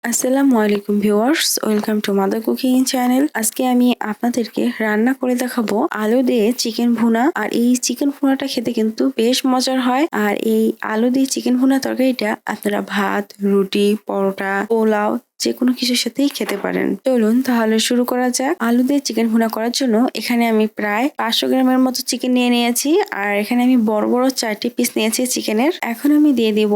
আসসালামু আলাইকুম viewers, welcome to mother cooking channel. আজকে আমি আপনাদেরকে রান্না করে দেখাবো আলু দিয়ে চিকেন ভুনা। আর এই চিকেন ভুনাটা খেতে কিন্তু বেশ মজার হয়। আর এই আলু দিয়ে চিকেন ভুনা তরকারিটা আপনারা ভাত, রুটি, পরোটা, পোলাও যে কোনো কিছুর সাথেই খেতে পারেন। চলুন তাহলে শুরু করা যাক। আলু দিয়ে চিকেন ভুনা করার জন্য এখানে আমি প্রায় 500 গ্রামের মতো চিকেন নিয়ে নিয়েছি। আর এখানে আমি বড় বড় 4টি পিস নিয়েছি চিকেনের। এখন আমি দিয়ে দিব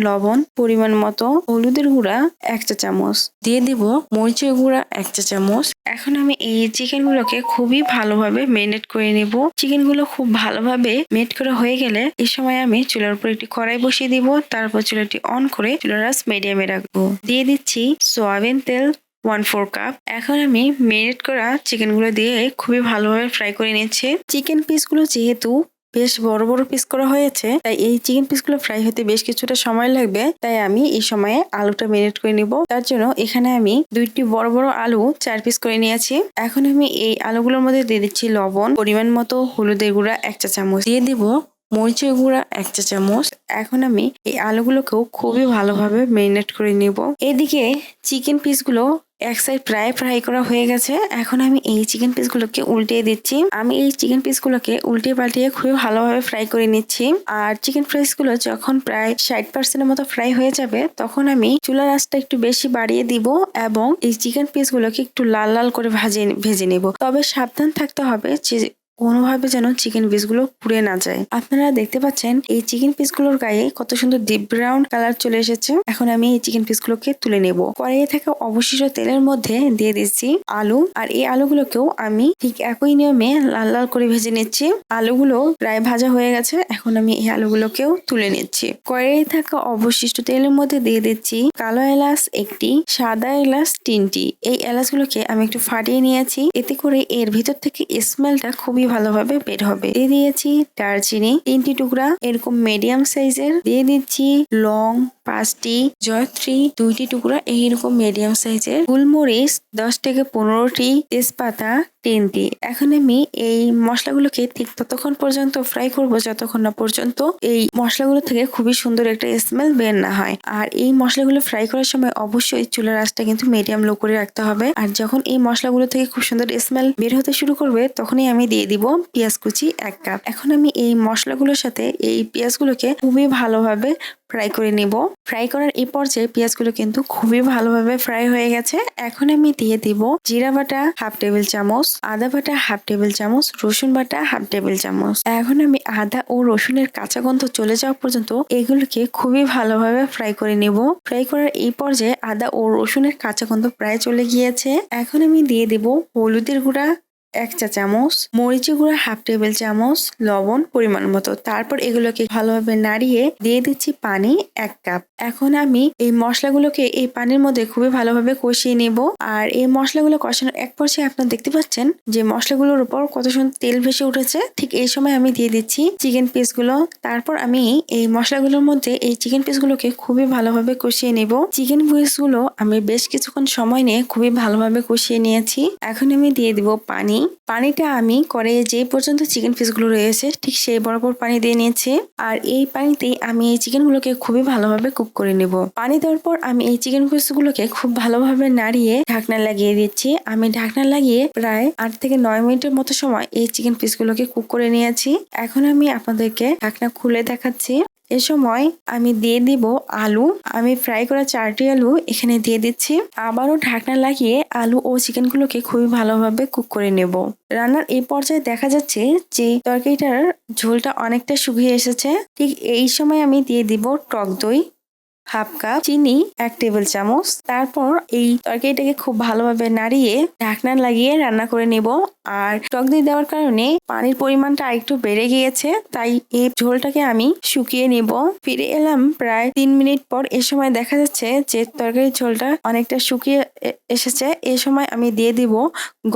লবণ পরিমাণ মতো, হলুদের গুঁড়া 1 চা চামচ, দিয়ে দিব মরিচের গুঁড়া 1 চা চামচ। এখন আমি এই চিকেন গুলোকে খুবই ভালোভাবে মেরিনেট করে নিব। চিকেন গুলো খুব ভালোভাবে মেরিনেট করা হয়ে গেলে এই সময় আমি চুলার উপর একটি কড়াই বসিয়ে দিব। তারপর চুলাটি অন করে চুলার আঁচ মিডিয়ামে রাখবো। দিয়ে দিচ্ছি সয়াবিন তেল 1/4 কাপ। এখন আমি মেরিনেট করা চিকেন গুলো দিয়ে খুবই ভালোভাবে ফ্রাই করে নিচ্ছি। চিকেন পিস গুলো যেহেতু বেশ বড় বড় পিস করা হয়েছে, তাই এই চিকেন পিসগুলো ফ্রাই হতে বেশ কিছুটা সময় লাগবে। তাই আমি এই সময়ে আলুটা মেরিনেট করে নিব। তার জন্য এখানে আমি 2টি বড় বড় আলু 4 পিস করে নিয়েছি। এখন আমি এই আলুগুলোর মধ্যে দিয়ে দিচ্ছি লবণ পরিমাণ মতো, হলুদের গুঁড়া 1 চা চামচ, দিয়ে দিব মরিচের গুঁড়া 1 চা চামচ। এখন আমি এই আলুগুলোকেও খুবই ভালোভাবে মেরিনেট করে নিব। এদিকে চিকেন পিসগুলো এক সাইড প্রায় ফ্রাই করা হয়ে গেছে। এখন আমি এই চিকেন পিসগুলোকে উল্টিয়ে দিচ্ছি। আমি এই চিকেন পিসগুলোকে উল্টিয়ে পাল্টিয়ে খুবই ভালোভাবে ফ্রাই করে নিচ্ছি। আর চিকেন পিসগুলো যখন প্রায় 60% মতো ফ্রাই হয়ে যাবে, তখন আমি চুলার আঁচটা একটু বেশি বাড়িয়ে দিব এবং এই চিকেন পিসগুলোকে একটু লাল লাল করে ভেজে নেব। তবে সাবধান থাকতে হবে যে কোনোভাবে যেন চিকেন পিসগুলো পুড়ে না যায়। আপনারা দেখতে পাচ্ছেন এই চিকেন পিসগুলোর গায়ে কত সুন্দর ডিপ ব্রাউন কালার চলে এসেছে। এখন আমি এই চিকেন পিসগুলোকে তুলে নেব। কড়াইয়ে থাকা অবশিষ্ট তেলের মধ্যে দিয়ে দিচ্ছি আলু। আর এই আলুগুলোকেও আমি ঠিক একই নিয়মে লাল লাল করে ভেজে নিচ্ছি। আলুগুলো প্রায় ভাজা হয়ে গেছে। এখন আমি এই আলুগুলোকেও তুলে নিচ্ছি। কড়াইয়ে থাকা অবশিষ্ট তেলের মধ্যে দিয়ে দিচ্ছি কালো এলাচ 1টি, সাদা এলাচ 3টি। এই এলাচগুলোকে আমি একটু ফাটিয়ে নিয়েছি। এতে করে এর ভিতর থেকে স্মেলটা খুবই ভালোভাবে বের হবে। দিয়ে দিয়েছি দারচিনি 3টি টুকরা এরকম মিডিয়াম সাইজের, দিয়ে দিচ্ছি লং 5টি, জয়ত্রী 2টি টুকরা এইরকম মিডিয়াম সাইজের, গোলমরিচ 10 থেকে 15টি, তেজপাতা 3টি। এখন আমি এই মশলাগুলোকে ঠিক ততক্ষণ পর্যন্ত ফ্রাই করব যতক্ষণ না পর্যন্ত এই মশলাগুলো থেকে খুবই সুন্দর একটা স্মেল বের না হয়। আর এই মশলাগুলো ফ্রাই করার সময় অবশ্যই চুলার আঁচটা কিন্তু মিডিয়াম লো করে রাখতে হবে। আর যখন এই মশলাগুলো থেকে খুব সুন্দর স্মেল বের হতে শুরু করবে, তখনই আমি দিয়ে দিব পেঁয়াজ কুচি 1 কাপ। এখন আমি এই মশলাগুলোর সাথে এই পেঁয়াজগুলোকে খুবই ভালোভাবে ফ্রাই করে নিব। ফ্রাই করার এই পর্যায়ে পেঁয়াজগুলো কিন্তু খুবই ভালোভাবে ফ্রাই হয়ে গেছে। এখন আমি দিয়ে দিব জিরা বাটা 1/2 টেবিল চামচ, আদা বাটা 1/2 টেবিল চামচ, রসুন বাটা 1/2 টেবিল চামচ। এখন আমি আদা ও রসুনের কাঁচা গন্ধ চলে যাওয়া পর্যন্ত এগুলোকে খুবই ভালোভাবে ফ্রাই করে নিব। ফ্রাই করার এই পর্যায়ে আদা ও রসুনের কাঁচা গন্ধ প্রায় চলে গিয়েছে। এখন আমি দিয়ে দিব হলুদের গুঁড়া 1 চা চামচ, মরিচের গুঁড়া 1/2 টেবিল চামচ, লবণ পরিমাণ মতো। তারপর এগুলোকে ভালোভাবে নাড়িয়ে দিয়ে দিচ্ছি পানি 1 কাপ। এখন আমি এই মশলাগুলোকে এই পানির মধ্যে খুবই ভালোভাবে কষিয়ে নেব। আর এই মশলাগুলো কষানোর এক পর্যায়ে আপনারা দেখতে পাচ্ছেন যে মশলাগুলোর উপর কত সুন্দর তেল ভেসে উঠেছে। ঠিক এই সময় আমি দিয়ে দিচ্ছি চিকেন পিসগুলো। তারপর আমি এই মশলাগুলোর মধ্যে এই চিকেন পিসগুলোকে খুবই ভালোভাবে কষিয়ে নেব। চিকেন পিসগুলো আমি বেশ কিছুক্ষণ সময় নিয়ে খুবই ভালোভাবে কষিয়ে নিয়েছি। এখন আমি দিয়ে দিব পানি। পানিটা আমি কড়াইয়ে যে পর্যন্ত চিকেন পিসগুলো রয়েছে ঠিক সেই বরাবর পানি দিয়ে নিয়েছি। আর এই পানিতেই আমি এই চিকেনগুলোকে খুবই ভালোভাবে কুক করে নেব। পানি দেওয়ার পর আমি এই চিকেন পিসগুলোকে খুব ভালোভাবে নাড়িয়ে ঢাকনা লাগিয়ে দিচ্ছি। আমি ঢাকনা লাগিয়ে প্রায় 8 থেকে 9 মিনিটের মতো সময় এই চিকেন পিসগুলোকে কুক করে নিয়েছি। এখন আমি আপনাদেরকে ঢাকনা খুলে দেখাচ্ছি। এ সময় আমি দিয়ে দিব আলু। আমি ফ্রাই করা 4টি আলু এখানে দিয়ে দিচ্ছি। আবারও ঢাকনা লাগিয়ে আলু ও চিকেনগুলোকে খুবই ভালোভাবে কুক করে নেব। রান্নার এই পর্যায়ে দেখা যাচ্ছে যে তরকারিটার ঝোলটা অনেকটা শুকিয়ে এসেছে। ঠিক এই সময় আমি দিয়ে দিব টক দই 1/2 কাপ, চিনি 1 টেবিল চামচ। তারপর এই তরকারিটাকে খুব ভালোভাবে নাড়িয়ে ঢাকনা লাগিয়ে রান্না করে নেব। আর টক দই দেওয়ার কারণে পানির পরিমাণটা আরেকটু বেড়ে গিয়েছে, তাই এই ঝোলটাকে আমি শুকিয়ে নেব। ফিরে এলাম প্রায় 3 মিনিট পর। এ সময় দেখা যাচ্ছে যে তরকারির ঝোলটা অনেকটা শুকিয়ে এসেছে। এ সময় আমি দিয়ে দিব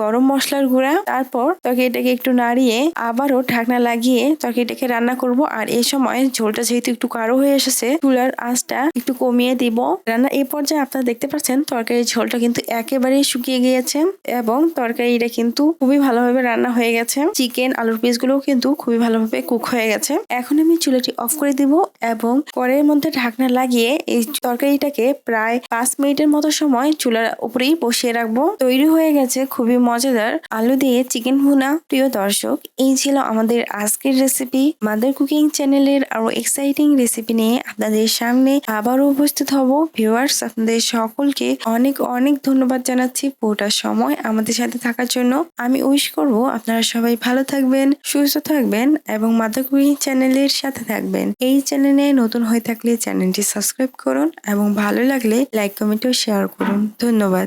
গরম মশলার গুঁড়া। তারপর তরকারিটাকে একটু নাড়িয়ে আবারও ঢাকনা লাগিয়ে তরকারিটাকে রান্না করব। আর এই সময় ঝোলটা যেহেতু একটু গাঢ় হয়ে এসেছে, চুলার আঁচটা একটু কমিয়ে দিব। রান্না এই পর্যায়ে আপনারা দেখতে পাচ্ছেন তরকারির ঝোলটা কিন্তু একেবারেই শুকিয়ে গিয়েছে এবং তরকারিটা কিন্তু খুবই ভালোভাবে রান্না হয়ে গেছে। চিকেন আলুর পিসগুলোও কিন্তু খুবই ভালোভাবে কুক হয়ে গেছে। এখন আমি চুলাটি অফ করে দিব এবং কড়াইয়ের মধ্যে ঢাকনা লাগিয়ে এই তরকারিটাকে প্রায় 5 মিনিটের মতো সময় চুলার উপরেই বসিয়ে রাখবো। তৈরি হয়ে গেছে খুবই মজাদার আলু দিয়ে চিকেন ভুনা। প্রিয় দর্শক, এই ছিল আমাদের আজকের রেসিপি। মাদার কুকিং চ্যানেলের আরো এক্সাইটিং রেসিপি নিয়ে আপনাদের সামনে আবারও উপস্থিত হব। ভিউয়ার্স, আপনাদের সকলকে অনেক অনেক ধন্যবাদ জানাচ্ছি পুরোটা সময় আমাদের সাথে থাকার জন্য। আমি উইশ করব আপনারা সবাই ভালো থাকবেন, সুস্থ থাকবেন এবং মাদার কুকিং চ্যানেলের সাথে থাকবেন। এই চ্যানেলে নতুন হয়ে থাকলে চ্যানেলটি সাবস্ক্রাইব করুন এবং ভালো লাগলে লাইক কমেন্ট ও শেয়ার করুন। ধন্যবাদ।